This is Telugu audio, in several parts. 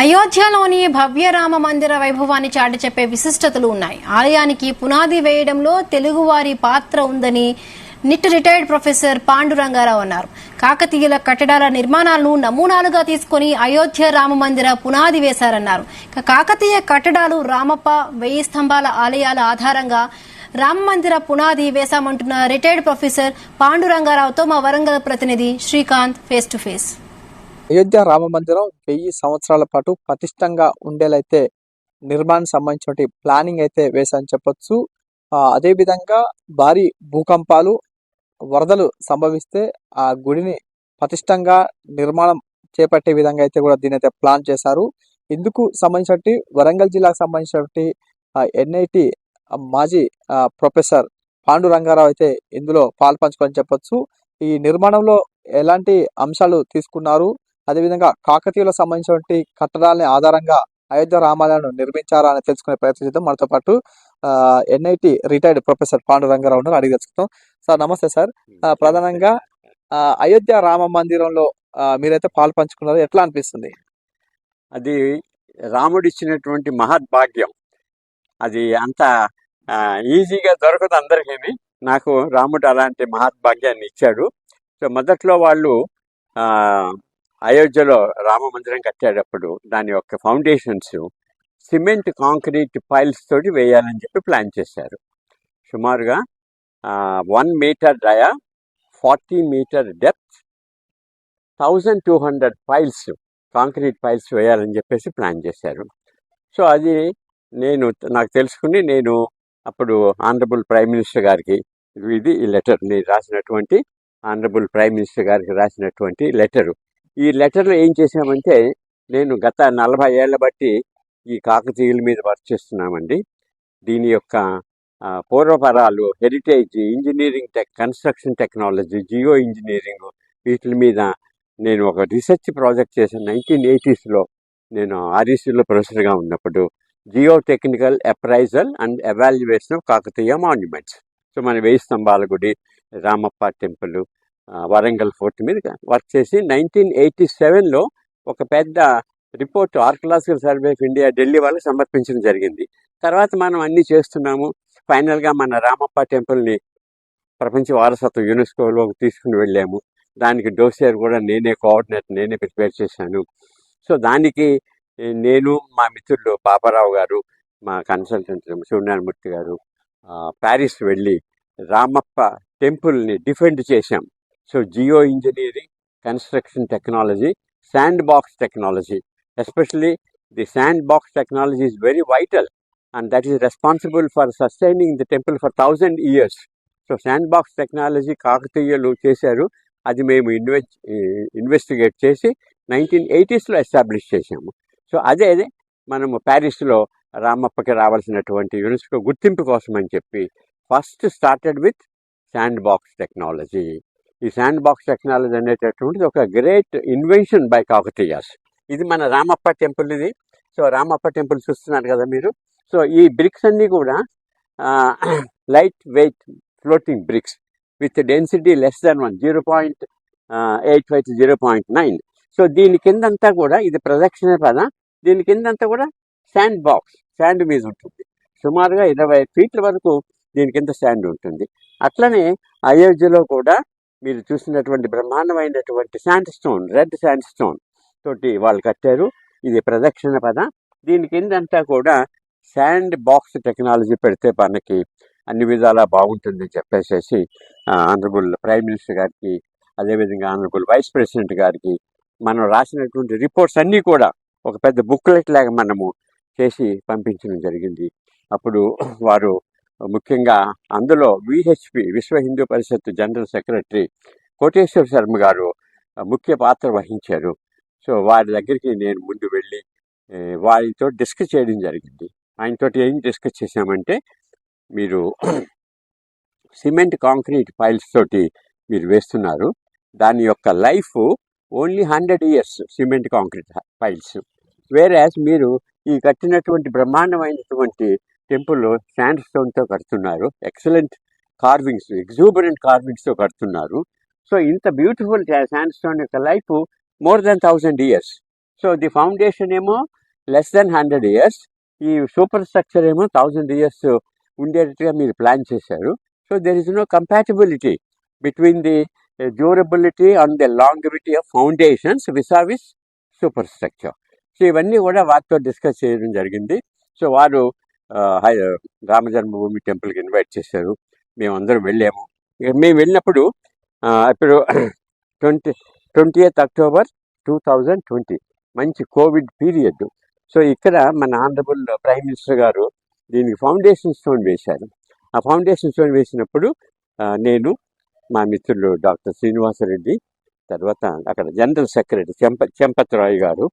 అయోధ్యలోని భవ్య రామ మందిర వైభవాన్ని చాటి చెప్పే విశిష్టతలు ఉన్నాయి. ఆలయానికి పునాది వేయడంలో తెలుగువారి పాత్ర ఉందని నిట్ రిటైర్డ్ ప్రొఫెసర్ పాండురంగారావు అన్నారు. కాకతీయుల కట్టడాల నిర్మాణాలను నమూనాలుగా తీసుకుని అయోధ్య రామ మందిర పునాది వేశారన్నారు. కాకతీయ కట్టడాలు రామప్ప, 1000 స్తంభాల ఆలయాల ఆధారంగా రామ మందిర పునాది వేశామంటున్న రిటైర్డ్ ప్రొఫెసర్ పాండురంగారావుతో మా వరంగల్ ప్రతినిధి Srikanth face to face. Ayodhya Rama మందిరం 1000 సంవత్సరాల పాటు పటిష్టంగా ఉండేలైతే నిర్మాణానికి సంబంధించిన ప్లానింగ్ అయితే వేశారని చెప్పొచ్చు. అదేవిధంగా భారీ భూకంపాలు, వరదలు సంభవిస్తే ఆ గుడిని పటిష్టంగా నిర్మాణం చేపట్టే విధంగా అయితే కూడా దీని అయితే ప్లాన్ చేశారు. ఇందుకు సంబంధించి వరంగల్ జిల్లాకు సంబంధించి ఎన్ఐటి మాజీ ప్రొఫెసర్ పాండురంగారావు అయితే ఇందులో పాల్పంచుకొని చెప్పొచ్చు. ఈ నిర్మాణంలో ఎలాంటి అంశాలు తీసుకున్నారు, అదేవిధంగా కాకతీయులకు సంబంధించిన కట్టడాలని ఆధారంగా అయోధ్య రామాలయాన్ని నిర్మించారా అని తెలుసుకునే ప్రయత్నం చేద్దాం. మనతో పాటు ఎన్ఐటి రిటైర్డ్ ప్రొఫెసర్ పాండురంగారావు ఉన్నారు, అడిగి తెలుసుకుందాం. సార్ నమస్తే సార్. ప్రధానంగా అయోధ్య రామ మందిరంలో మీరైతే పాల్పంచుకున్నారు, ఎట్లా అనిపిస్తుంది? అది రాముడు ఇచ్చినటువంటి మహద్భాగ్యం. అది అంత ఈజీగా దొరకదు అందరికీ. నాకు రాముడు అలాంటి మహద్భాగ్యాన్ని ఇచ్చాడు. సో మొదట్లో వాళ్ళు అయోధ్యలో రామ మందిరం కట్టేటప్పుడు దాని యొక్క ఫౌండేషన్స్ సిమెంట్ కాంక్రీట్ పైల్స్ తోటి వేయాలని చెప్పి ప్లాన్ చేశారు. సుమారుగా 1 meter dia, 40 meter depth, 1200 piles, concrete piles వేయాలని చెప్పేసి ప్లాన్ చేశారు. సో అది నాకు తెలుసుకుని నేను అప్పుడు ఆనరబుల్ ప్రైమ్ మినిస్టర్ గారికి ఈ లెటర్ నేను రాసినటువంటి ఆనరబుల్ ప్రైమ్ మినిస్టర్ గారికి రాసినటువంటి లెటరు. ఈ లెటర్లో ఏం చేశామంటే, నేను గత 40 ఏళ్ల బట్టి ఈ కాకతీయుల మీద వర్క్ చేస్తున్నామండి. దీని యొక్క పూర్వపరాలు, heritage, engineering construction technology, geo engineering, వీటి మీద నేను ఒక రీసెర్చ్ ప్రాజెక్ట్ చేశాను. 1980s నేను ఆర్ఈసీలో ప్రొఫెసర్గా ఉన్నప్పుడు geo technical appraisal and evaluation of Kakatiya monuments. So మన 1000 స్తంభాల గుడి, రామప్ప టెంపుల్, వరంగల్ ఫోర్ట్ మీద వర్క్ చేసి 1987లో ఒక పెద్ద report archaeological survey of India Delhi వాళ్ళకి సమర్పించడం జరిగింది. తర్వాత మనం అన్నీ చేస్తున్నాము. ఫైనల్గా మన రామప్ప టెంపుల్ని ప్రపంచ వారసత్వ యునెస్కోలోకి తీసుకుని వెళ్ళాము. దానికి డోసియర్ కూడా నేనే ప్రిపేర్ చేశాను. సో దానికి నేను, మా మిత్రులు పాపారావు గారు, మా కన్సల్టెంట్ సూర్యనారాయణమూర్తి గారు ప్యారిస్ వెళ్ళి రామప్ప టెంపుల్ని డిఫెండ్ చేశాం. So geo engineering, construction technology, sand box technology, especially the sand box technology is very vital and that is responsible for sustaining the temple for 1000 years. So sand box technology కాకతీయులు చేశారు. అది మేము ఇన్వెస్టిగేట్ చేసి 1980sలో ఎస్టాబ్లిష్ చేశాము. సో అదే మనము ప్యారిస్లో రామప్పకి రావాల్సినటువంటి యునెస్కో గుర్తింపు కోసం అని చెప్పి first started with sand box technology. ఈ శాండ్ బాక్స్ టెక్నాలజీ అనేటటువంటిది ఒక గ్రేట్ ఇన్వెన్షన్ బై కాకతీయాస్. ఇది మన రామప్ప టెంపుల్ ఇది. సో రామప్ప టెంపుల్ చూస్తున్నారు కదా మీరు. సో ఈ బ్రిక్స్ అన్నీ కూడా light weight floating bricks with density less than 1, 0.85 to 0.9. So దీని కిందంతా కూడా ఇది ప్రదక్షిణ పద. దీని కిందంతా కూడా శాండ్ బాక్స్, శాండ్ మీద ఉంటుంది. సుమారుగా 20 ఫీట్ల వరకు దీని కింద శాండ్ ఉంటుంది. అట్లనే అయోధ్యలో కూడా మీరు చూసినటువంటి బ్రహ్మాండమైనటువంటి sand stone, red sand stone తోటి వాళ్ళు కట్టారు. ఇది ప్రదక్షిణ పద. దీని కిందంతా కూడా శాండ్ బాక్స్ టెక్నాలజీ పెడితే మనకి అన్ని విధాలా బాగుంటుందని చెప్పేసి ఆనరబుల్ ప్రైమ్ మినిస్టర్ గారికి, అదేవిధంగా ఆనరబుల్ వైస్ ప్రెసిడెంట్ గారికి మనం రాసినటువంటి రిపోర్ట్స్ అన్నీ కూడా ఒక పెద్ద బుక్లెట్ లాగా మనము చేసి పంపించడం జరిగింది. అప్పుడు వారు ముఖ్యంగా అందులో విహెచ్పి, విశ్వ హిందూ పరిషత్ జనరల్ సెక్రటరీ కోటేశ్వర శర్మ గారు ముఖ్య పాత్ర వహించారు. సో వారి దగ్గరికి నేను ముందు వెళ్ళి వారితో డిస్కస్ చేయడం జరిగింది. ఆయనతో ఏం డిస్కస్ చేశామంటే, మీరు సిమెంట్ కాంక్రీట్ పైల్స్ తోటి మీరు వేస్తున్నారు, దాని యొక్క life only 100 years cement concrete piles. Whereas మీరు ఈ కట్టినటువంటి బ్రహ్మాండమైనటువంటి టెంపుల్ శాండ్ స్టోన్తో కడుతున్నారు, ఎక్సలెంట్ కార్వింగ్స్, ఎగ్జూబరెంట్ కార్వింగ్స్తో కడుతున్నారు. సో ఇంత బ్యూటిఫుల్ శాండ్ స్టోన్ యొక్క life more than 1000 years. So the foundation ఏమో లెస్ దెన్ 100 years, ఈ సూపర్ స్ట్రక్చర్ ఏమో 1000 years ఉండేటట్టుగా మీరు ప్లాన్ చేశారు. So there is no compatibility between the durability and the longevity of foundations vis-a-vis super structure. So ఇవన్నీ కూడా వారితో డిస్కస్ చేయడం జరిగింది. సో వారు రామజన్మభూమి టెంపుల్కి ఇన్వైట్ చేశారు. మేమందరం వెళ్ళాము. మేము వెళ్ళినప్పుడు ఇప్పుడు 20th October 2020 మంచి కోవిడ్ పీరియడ్. సో ఇక్కడ మన ఆనరబుల్ ప్రైమ్ మినిస్టర్ గారు దీనికి ఫౌండేషన్ స్టోన్ వేశారు. ఆ ఫౌండేషన్ స్టోన్ వేసినప్పుడు నేను, మా మిత్రులు డాక్టర్ శ్రీనివాసరెడ్డి, తర్వాత అక్కడ జనరల్ సెక్రటరీ చెంపత్ రాయ్ గారు,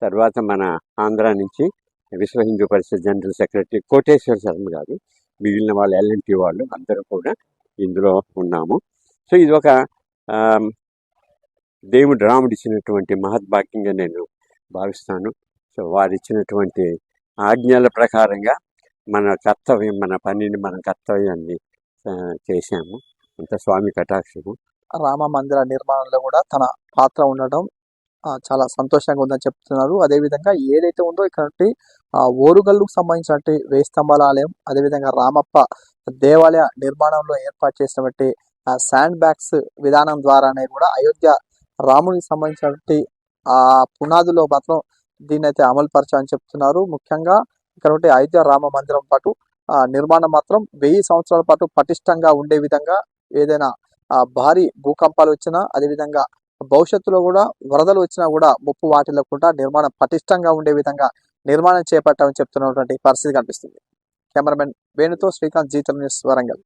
తర్వాత మన ఆంధ్ర నుంచి విశ్వ హిందూ పరిషత్ జనరల్ సెక్రటరీ కోటేశ్వర శర్మ గారు, మిగిలిన వాళ్ళు LNT వాళ్ళు అందరూ కూడా ఇందులో ఉన్నాము. సో ఇది ఒక దేవుడు రాముడు ఇచ్చినటువంటి మహద్భాగ్యంగా నేను భావిస్తాను. సో వారు ఇచ్చినటువంటి ఆజ్ఞల ప్రకారంగా మన కర్తవ్యం, మన పనిని, మన కర్తవ్యాన్ని చేశాము. అంత స్వామి కటాక్షము. రామ మందిర నిర్మాణంలో కూడా తన పాత్ర ఉండడం చాలా సంతోషంగా ఉందని చెప్తున్నారు. అదేవిధంగా ఏదైతే ఉందో ఇక్కడ ఓరుగల్లుకు సంబంధించినటువంటి 1000 స్తంభాల ఆలయం, అదేవిధంగా రామప్ప దేవాలయ నిర్మాణంలో ఏర్పాటు చేసినటువంటి శాండ్ బ్యాగ్స్ విధానం ద్వారానే కూడా అయోధ్య రామునికి సంబంధించినటువంటి పునాదులో మాత్రం దీన్ని అయితే అమలు పరచాలని చెప్తున్నారు. ముఖ్యంగా ఇక్కడ అయోధ్య రామ మందిరం పాటు నిర్మాణం మాత్రం 1000 సంవత్సరాల పాటు పటిష్టంగా ఉండే విధంగా, ఏదైనా భారీ భూకంపాలు వచ్చినా, అదేవిధంగా భవిష్యత్తులో కూడా వరదలు వచ్చినా కూడా ముప్పు వాటిల్లకుండా నిర్మాణం పటిష్టంగా ఉండే విధంగా నిర్మాణం చేపట్టామని చెప్తున్నటువంటి పరిస్థితి కనిపిస్తుంది. కెమెరామెన్ వేణుతో శ్రీకాంత్, జీ తెలుగు న్యూస్, వరంగల్.